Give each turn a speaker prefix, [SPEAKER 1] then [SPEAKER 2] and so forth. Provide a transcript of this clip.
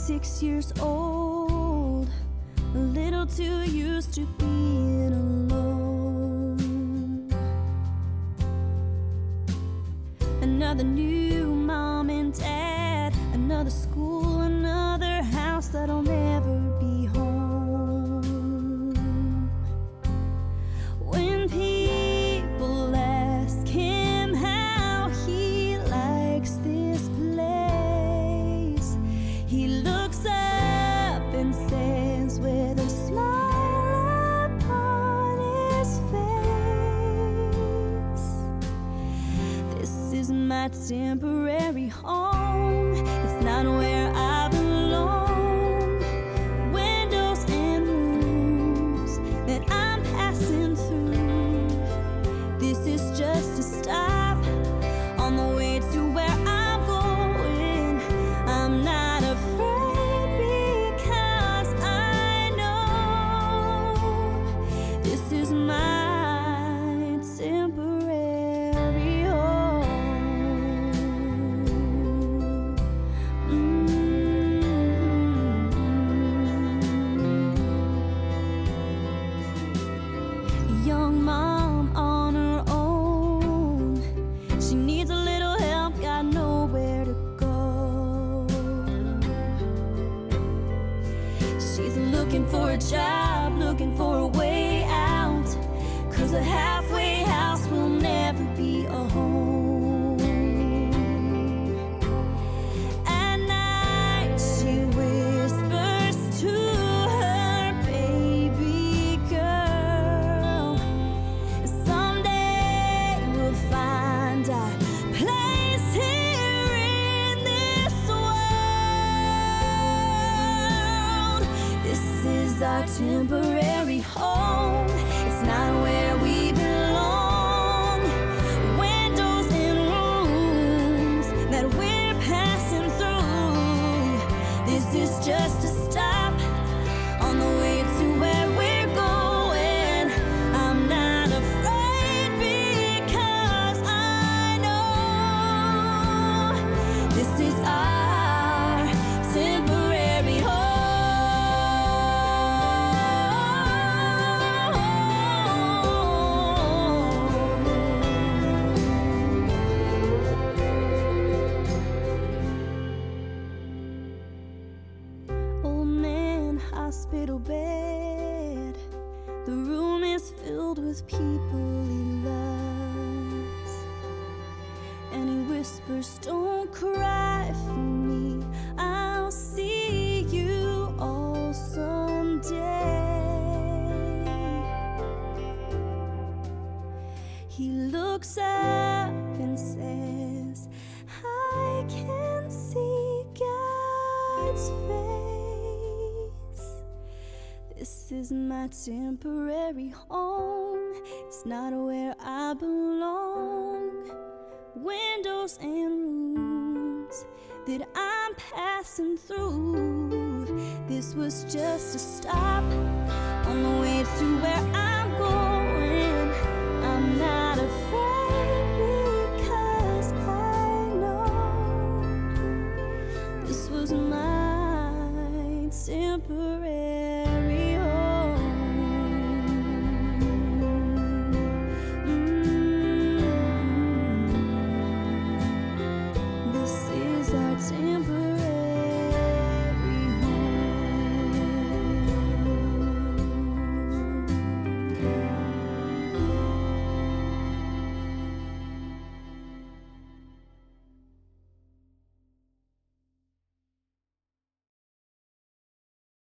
[SPEAKER 1] 6 years old, a little too used to being alone. Another new mom and dad, another school, another house that'll never be home. When people ask him how he likes this place, he looks up and says with a smile upon his face, "This is my temporary home. It's not where I belong. Windows and rooms that I'm passing through. This is just a stop on the way to where I'm going. I'm not afraid because I know this is my temporary home." Young mom on her own, she needs a little help, got nowhere to go. She's looking for a job, looking for a way out, 'cause a halfway house will never be a home. At night she whispers to her baby girl, "Someday we'll find our place here in this world. This is our temporary home. It's not where we belong. Windows and rooms that we're passing through. This is just a stop on the way to where we're going. I'm not afraid because I know this is our temporary home." Old man, hospital bed, the room is filled with people he loves, and he whispers, "Don't cry for me, I'll see you all someday." He looks up and says, "I can see God's face. This is my temporary home. It's not where I belong. Windows and rooms that I'm passing through. This was just a stop on the way to where I'm going. I'm not afraid because I know this was my temporary